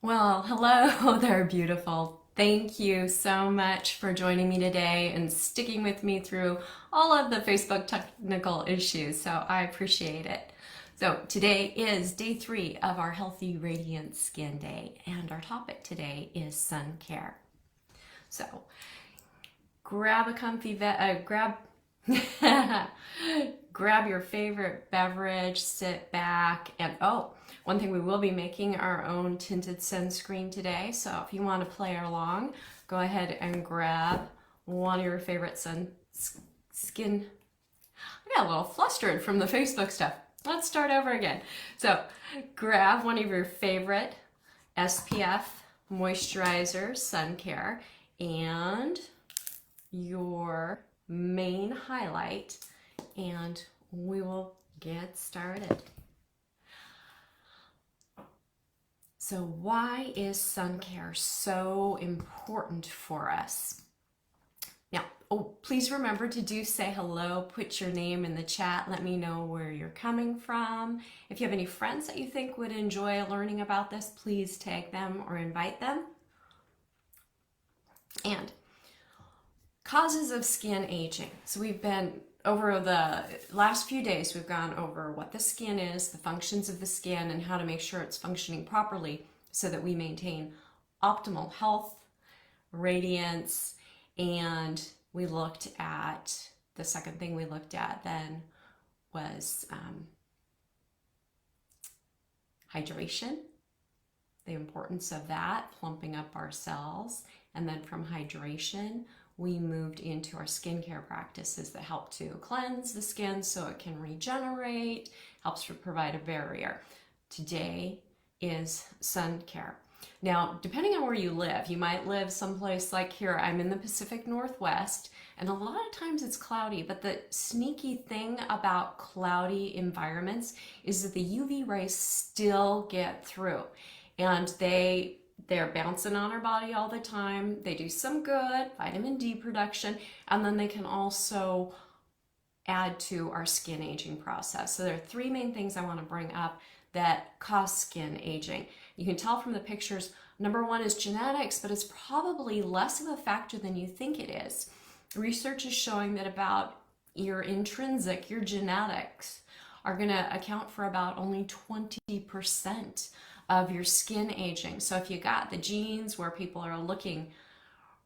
Well, hello there, beautiful. Thank you so much for joining me today and sticking with me through all of the Facebook technical issues. So I appreciate it. So today is day 3 of our Healthy Radiant Skin Day, and our topic today is sun care. So grab a comfy grab your favorite beverage, sit back, and one thing, we will be making our own tinted sunscreen today. So if you want to play along, go ahead and grab one of your favorite skin. I got a little flustered from the Facebook stuff. Let's start over again. So grab one of your favorite SPF moisturizer, sun care, and your main highlight, and we will get started. So why is sun care so important for us? Now, please remember to say hello, put your name in the chat, let me know where you're coming from. If you have any friends that you think would enjoy learning about this, please tag them or invite them. And causes of skin aging. So we've been over the last few days, we've gone over what the skin is, the functions of the skin, and how to make sure it's functioning properly so that we maintain optimal health, radiance, and we looked at, the second thing we looked at then was hydration, the importance of that, plumping up our cells, and then from hydration, we moved into our skincare practices that help to cleanse the skin so it can regenerate, helps to provide a barrier. Today is sun care. Now, depending on where you live, you might live someplace like here. I'm in the Pacific Northwest, and a lot of times it's cloudy, but the sneaky thing about cloudy environments is that the UV rays still get through, and they're bouncing on our body all the time. They do some good, vitamin D production, and then they can also add to our skin aging process. So there are 3 main things I want to bring up that cause skin aging. You can tell from the pictures, number 1 is genetics, but it's probably less of a factor than you think it is. Research is showing that about your intrinsic, your genetics, are going to account for about only 20% of your skin aging. So if you got the genes where people are looking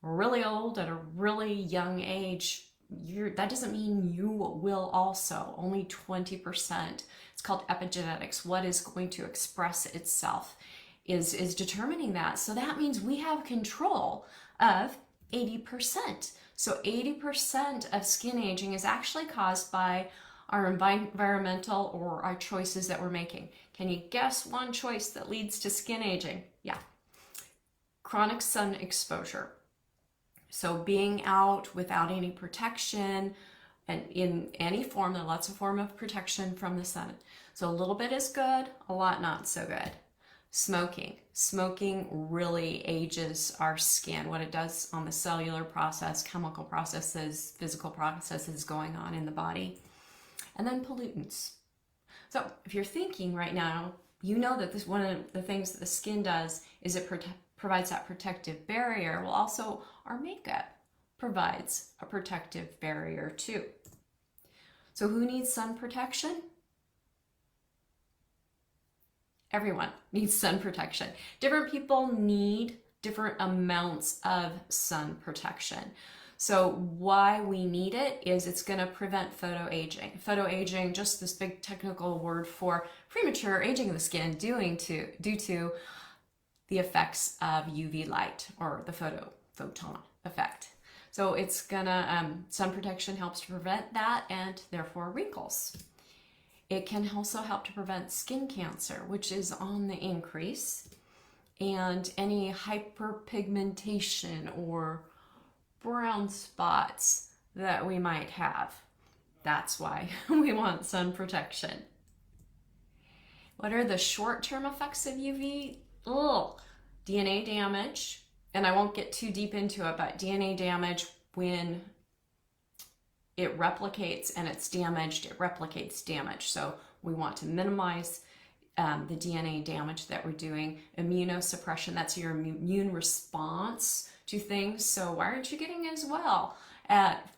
really old at a really young age, that doesn't mean you will also. Only 20%. It's called epigenetics. What is going to express itself is determining that. So that means we have control of 80%. So 80% of skin aging is actually caused by our environmental or our choices that we're making. Can you guess one choice that leads to skin aging? Yeah, chronic sun exposure. So being out without any protection, and in any form, there are lots of forms of protection from the sun. So a little bit is good, a lot not so good. Smoking. Smoking really ages our skin. What it does on the cellular process, chemical processes, physical processes going on in the body. And then pollutants. So if you're thinking right now, you know that this one of the things that the skin does is it provides that protective barrier. Well, also our makeup provides a protective barrier too. So who needs sun protection? Everyone needs sun protection. Different people need different amounts of sun protection. So why we need it is it's going to prevent photoaging. Photoaging, just this big technical word for premature aging of the skin due to the effects of UV light, or the photon effect. So it's gonna, sun protection helps to prevent that, and therefore wrinkles. It can also help to prevent skin cancer, which is on the increase, and any hyperpigmentation or brown spots that we might have. That's why we want sun protection. What are the short-term effects of UV? DNA damage, and I won't get too deep into it, but DNA damage, when it replicates and it's damaged, it replicates damage. So we want to minimize the DNA damage that we're doing. Immunosuppression, that's your immune response to things. So why aren't you getting as well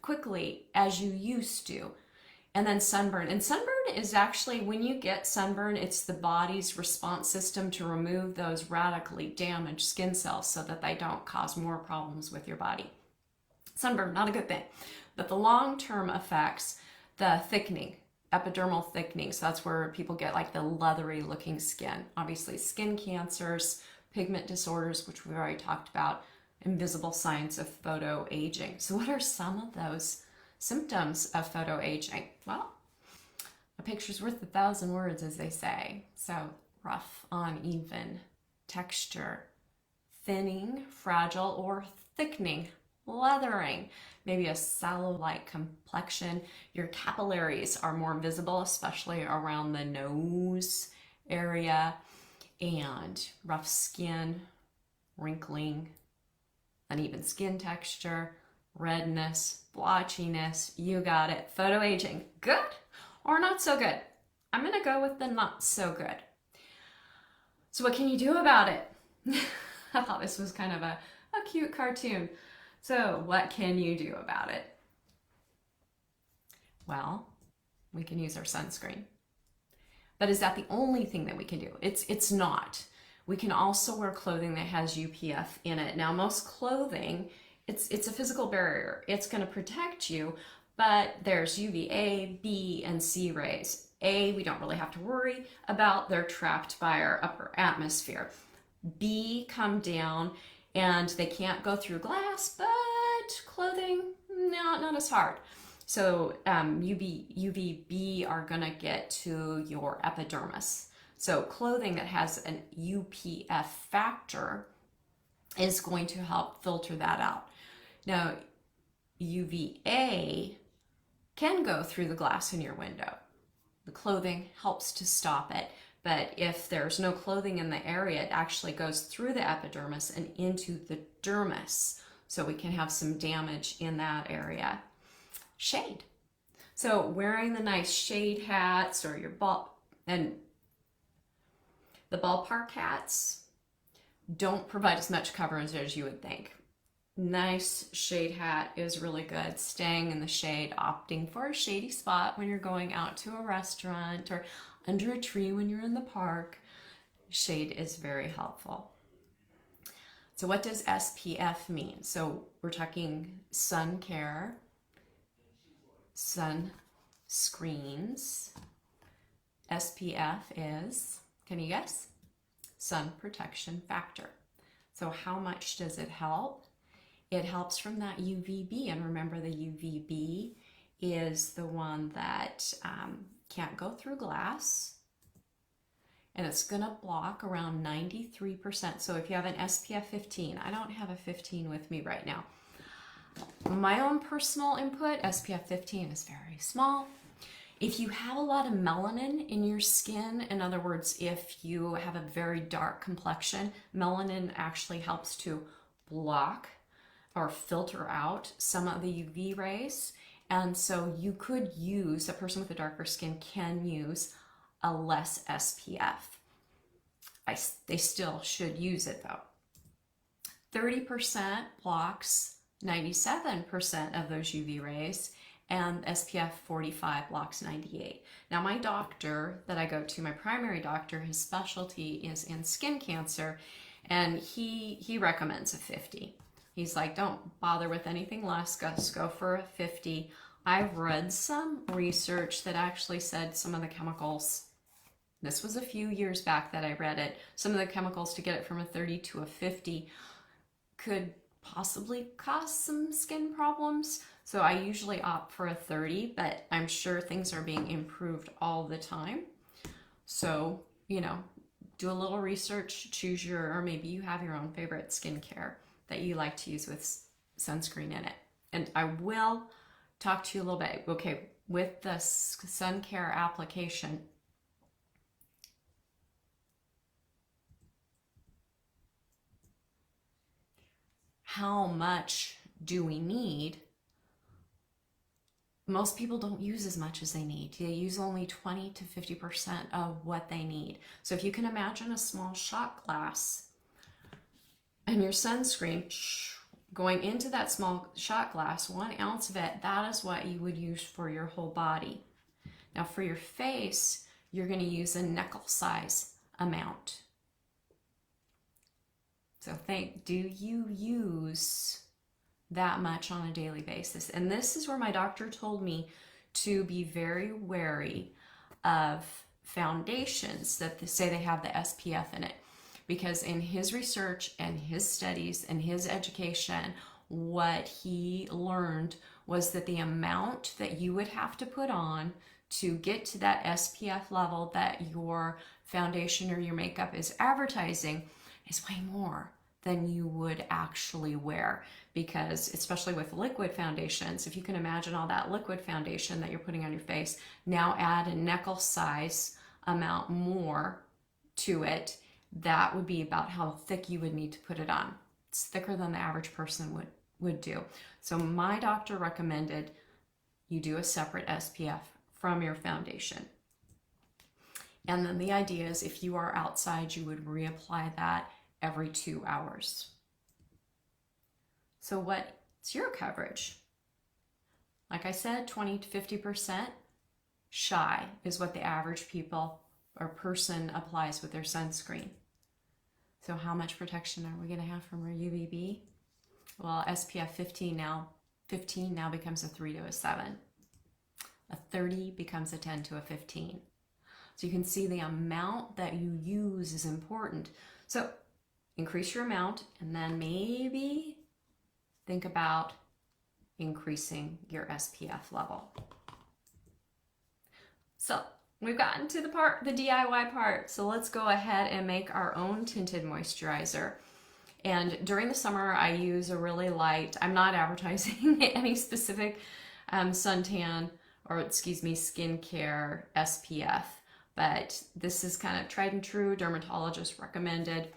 quickly as you used to? And then sunburn. And sunburn is actually, when you get sunburn, it's the body's response system to remove those radically damaged skin cells so that they don't cause more problems with your body. Sunburn, not a good thing. But the long-term effects, the thickening, epidermal thickening, so that's where people get like the leathery looking skin. Obviously skin cancers, pigment disorders, which we've already talked about, invisible signs of photoaging. So what are some of those symptoms of photoaging? Well, a picture's worth 1,000 words, as they say. So rough, uneven texture, thinning, fragile, or thickening, leathering, maybe a sallow-like complexion. Your capillaries are more visible, especially around the nose area, and rough skin, wrinkling, uneven skin texture, redness, blotchiness. You got it. Photoaging. Good or not so good? I'm going to go with the not so good. So what can you do about it? I thought this was kind of a cute cartoon. So what can you do about it? Well, we can use our sunscreen. But is that the only thing that we can do? It's not. We can also wear clothing that has UPF in it. Now, most clothing, it's a physical barrier. It's going to protect you, but there's UVA, B, and C rays. A, we don't really have to worry about. They're trapped by our upper atmosphere. B come down, and they can't go through glass, but clothing, no, not as hard. So UVB are going to get to your epidermis. So clothing that has an UPF factor is going to help filter that out. Now, UVA can go through the glass in your window. The clothing helps to stop it. But if there's no clothing in the area, it actually goes through the epidermis and into the dermis. So we can have some damage in that area. Shade. So wearing the nice shade hats or your the ballpark hats don't provide as much coverage as you would think. Nice shade hat is really good. Staying in the shade, opting for a shady spot when you're going out to a restaurant or under a tree when you're in the park. Shade is very helpful. So what does SPF mean? So we're talking sun care, sun screens. SPF is, can you guess? Sun protection factor. So how much does it help? It helps from that UVB, and remember the UVB is the one that can't go through glass, and it's going to block around 93%. So if you have an SPF 15, I don't have a 15 with me right now. My own personal input, SPF 15 is very small. If you have a lot of melanin in your skin, in other words, if you have a very dark complexion, melanin actually helps to block or filter out some of the UV rays. And so you could use, a person with a darker skin can use a less SPF. They still should use it though. 30% blocks 97% of those UV rays, and SPF 45 blocks 98. Now my doctor that I go to, my primary doctor, his specialty is in skin cancer, and he recommends a 50. He's like, don't bother with anything less, just go for a 50. I've read some research that actually said some of the chemicals, this was a few years back that I read it, some of the chemicals to get it from a 30 to a 50 could possibly cause some skin problems. So I usually opt for a 30, but I'm sure things are being improved all the time. So, you know, do a little research, choose your, or maybe you have your own favorite skincare that you like to use with sunscreen in it. And I will talk to you a little bit, okay, with the sun care application. How much do we need most people don't use as much as they need. They use only 20 to 50% of what they need. So if you can imagine a small shot glass and your sunscreen going into that small shot glass, 1 ounce of it, that is what you would use for your whole body. Now for your face, you're going to use a nickel size amount. So do you use that much on a daily basis? And this is where my doctor told me to be very wary of foundations that say they have the SPF in it. Because in his research and his studies and his education, what he learned was that the amount that you would have to put on to get to that SPF level that your foundation or your makeup is advertising is way more than you would actually wear. Because especially with liquid foundations, if you can imagine all that liquid foundation that you're putting on your face, now add a nickel size amount more to it, that would be about how thick you would need to put it on. It's thicker than the average person would do. So my doctor recommended you do a separate SPF from your foundation. And then the idea is if you are outside, you would reapply that every 2 hours. So what's your coverage? Like I said, 20 to 50% shy is what the average people or person applies with their sunscreen. So how much protection are we going to have from our UVB? Well, SPF 15 now becomes a 3 to a 7. A 30 becomes a 10 to a 15. So you can see the amount that you use is important. So increase your amount and then maybe think about increasing your SPF level. So we've gotten to the DIY part. So let's go ahead and make our own tinted moisturizer. And during the summer, I use a really light, I'm not advertising any specific suntan or skincare SPF, but this is kind of tried and true, dermatologist recommended.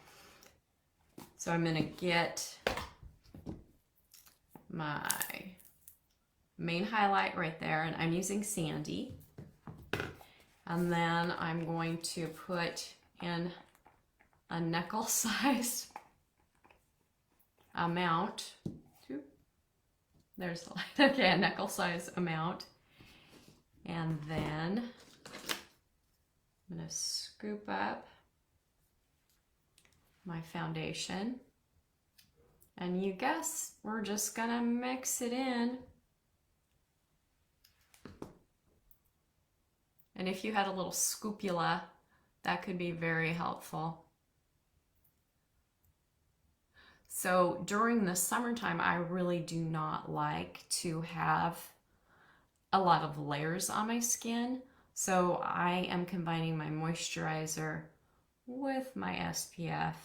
So I'm gonna get my main highlight right there, and I'm using Sandy. And then I'm going to put in a nickel size amount. There's the light. Okay, a nickel size amount. And then I'm going to scoop up my foundation. And you guess, we're just going to mix it in. And if you had a little scoopula, that could be very helpful. So during the summertime, I really do not like to have a lot of layers on my skin. So I am combining my moisturizer with my SPF.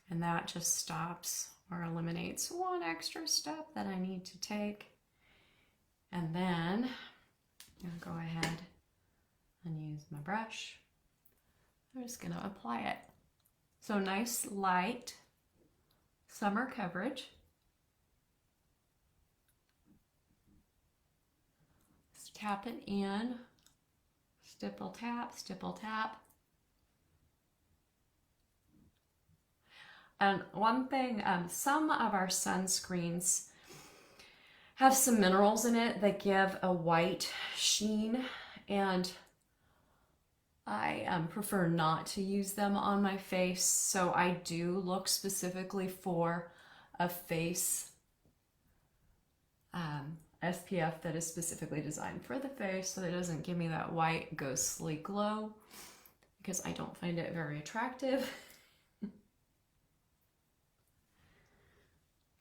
And that just stops or eliminates one extra step that I need to take. And then I'm gonna go ahead and use my brush. I'm just gonna apply it. So nice light summer coverage. Just tap it in, stipple tap, stipple tap. And one thing, some of our sunscreens have some minerals in it that give a white sheen, and I prefer not to use them on my face. So I do look specifically for a face SPF that is specifically designed for the face so that it doesn't give me that white ghostly glow, because I don't find it very attractive.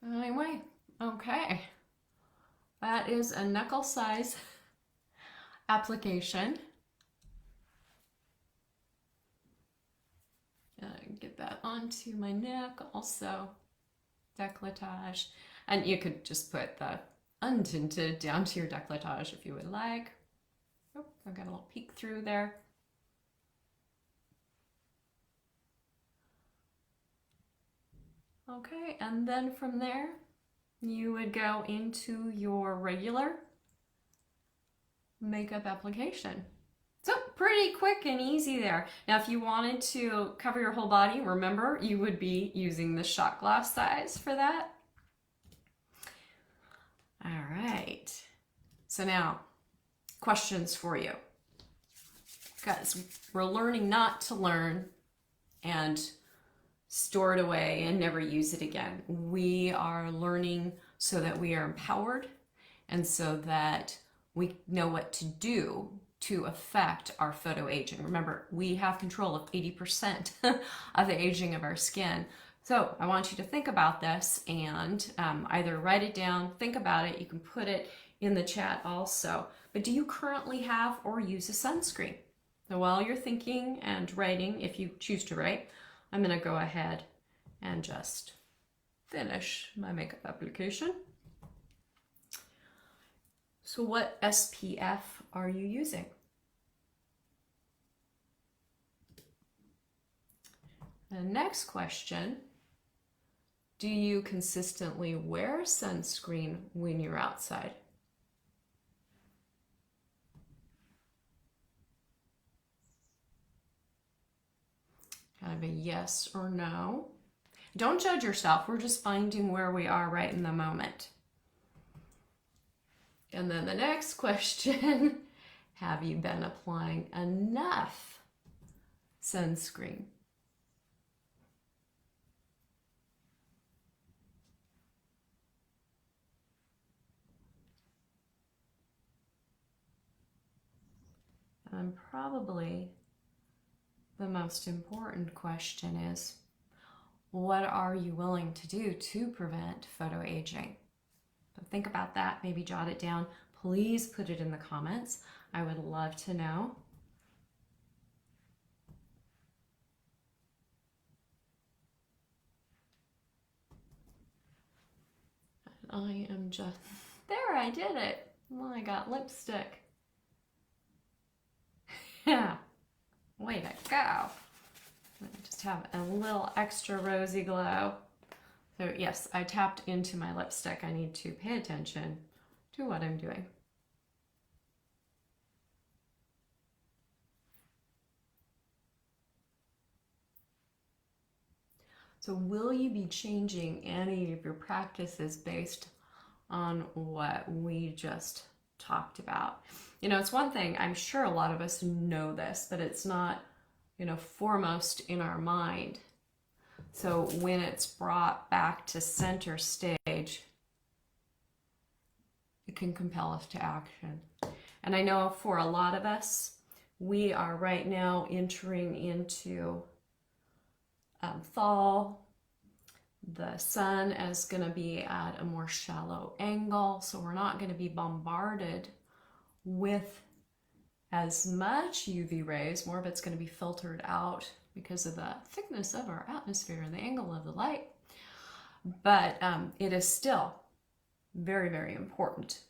Anyway, okay. That is a knuckle size application. Get that onto my neck, also decolletage. And you could just put the untinted down to your decolletage if you would like. Oh, I've got a little peek through there. Okay, and then from there, you would go into your regular makeup application. So pretty quick and easy there. Now, if you wanted to cover your whole body, remember, you would be using the shot glass size for that. All right. So now, questions for you. Because we're learning not to learn and store it away and never use it again. We are learning so that we are empowered and so that we know what to do to affect our photoaging. Remember, we have control of 80% of the aging of our skin. So I want you to think about this and either write it down, think about it. You can put it in the chat also. But do you currently have or use a sunscreen? So while you're thinking and writing, if you choose to write, I'm going to go ahead and just finish my makeup application. So what SPF are you using? The next question, do you consistently wear sunscreen when you're outside? Kind of a yes or no. Don't judge yourself. We're just finding where we are right in the moment. And then the next question, have you been applying enough sunscreen? And probably the most important question is, what are you willing to do to prevent photoaging? So think about that, maybe jot it down. Please put it in the comments. I would love to know. I am just, there, I did it. Well, I got lipstick. Yeah, way to go. I just have a little extra rosy glow. So yes, I tapped into my lipstick. I need to pay attention to what I'm doing. So will you be changing any of your practices based on what we just talked about? You know, it's one thing, I'm sure a lot of us know this, but it's not, you know, foremost in our mind. So when it's brought back to center stage, it can compel us to action. And I know for a lot of us, we are right now entering into fall. The sun is going to be at a more shallow angle, so we're not going to be bombarded with as much UV rays. More of it's going to be filtered out because of the thickness of our atmosphere and the angle of the light. But it is still very, very important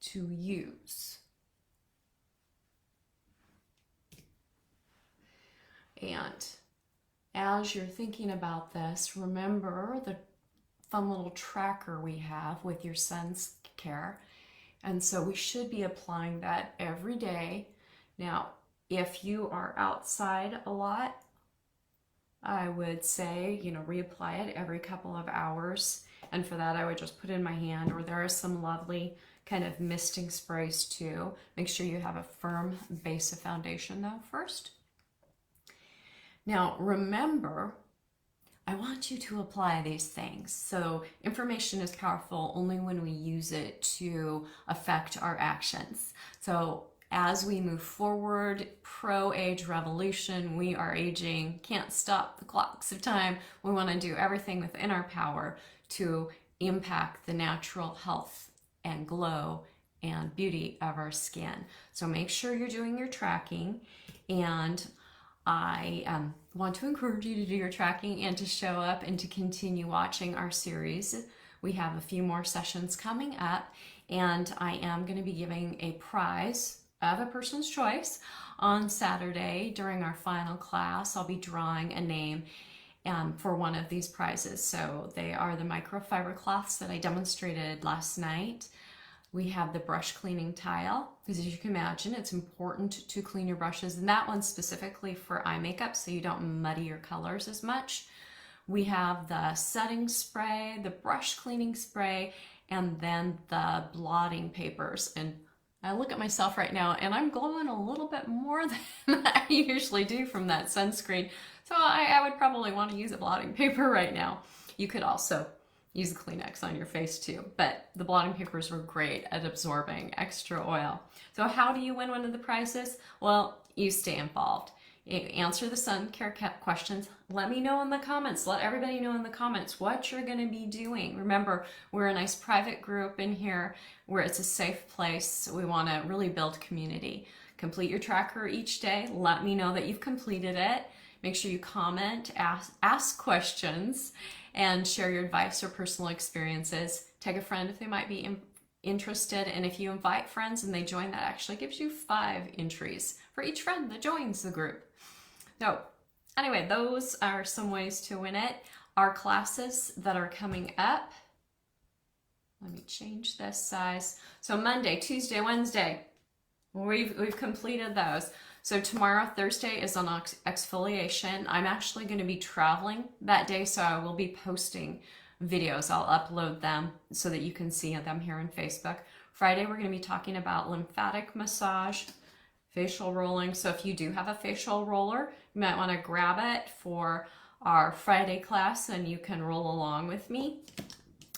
to use. And as you're thinking about this, remember the fun little tracker we have with your sun's care. And so we should be applying that every day. Now, if you are outside a lot, I would say, you know, reapply it every couple of hours. And for that, I would just put it in my hand, or there are some lovely kind of misting sprays too. Make sure you have a firm base of foundation though first. Now, remember, I want you to apply these things. So information is powerful only when we use it to affect our actions. So as we move forward, pro-age revolution, we are aging, can't stop the clocks of time. We want to do everything within our power to impact the natural health and glow and beauty of our skin. So make sure you're doing your tracking, and I want to encourage you to do your tracking and to show up and to continue watching our series. We have a few more sessions coming up, and I am going to be giving a prize of a person's choice on Saturday during our final class. I'll be drawing a name, for one of these prizes. So they are the microfiber cloths that I demonstrated last night. We have the brush cleaning tile, because as you can imagine, it's important to clean your brushes, and that one's specifically for eye makeup so you don't muddy your colors as much. We have the setting spray, the brush cleaning spray, and then the blotting papers. And I look at myself right now and I'm glowing a little bit more than I usually do from that sunscreen. So I would probably want to use a blotting paper right now. You could also use a Kleenex on your face too, but the blotting papers were great at absorbing extra oil. So how do you win one of the prizes? Well, you stay involved. Answer the sun care questions. Let me know in the comments. Let everybody know in the comments what you're going to be doing. Remember, we're a nice private group in here where it's a safe place. We want to really build community. Complete your tracker each day. Let me know that you've completed it. Make sure you comment, ask questions, and share your advice or personal experiences. Tag a friend if they might be interested, and if you invite friends and they join, that actually gives you 5 entries for each friend that joins the group. So anyway, those are some ways to win it. Our classes that are coming up, let me change this size. So Monday, Tuesday, Wednesday, we've completed those. So tomorrow, Thursday, is on exfoliation. I'm actually going to be traveling that day, so I will be posting videos. I'll upload them so that you can see them here on Facebook. Friday, we're going to be talking about lymphatic massage, facial rolling. So if you do have a facial roller, you might want to grab it for our Friday class and you can roll along with me.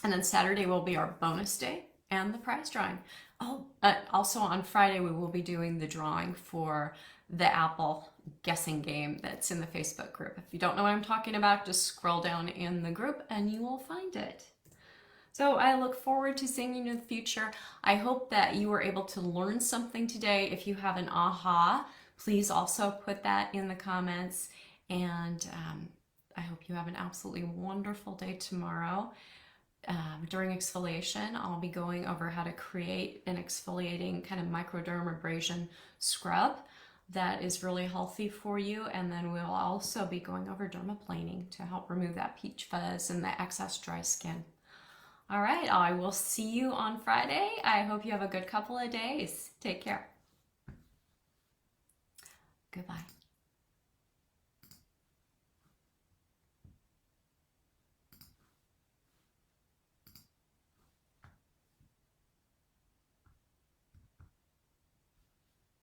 And then Saturday will be our bonus day and the prize drawing. Oh, also on Friday, we will be doing the drawing for the Apple guessing game that's in the Facebook group. If you don't know what I'm talking about, just scroll down in the group and you will find it. So I look forward to seeing you in the future. I hope that you were able to learn something today. If you have an aha, please also put that in the comments. And I hope you have an absolutely wonderful day tomorrow. During exfoliation, I'll be going over how to create an exfoliating kind of microdermabrasion scrub that is really healthy for you. And then we'll also be going over dermaplaning to help remove that peach fuzz and the excess dry skin. All right, I will see you on Friday. I hope you have a good couple of days. Take care. Goodbye.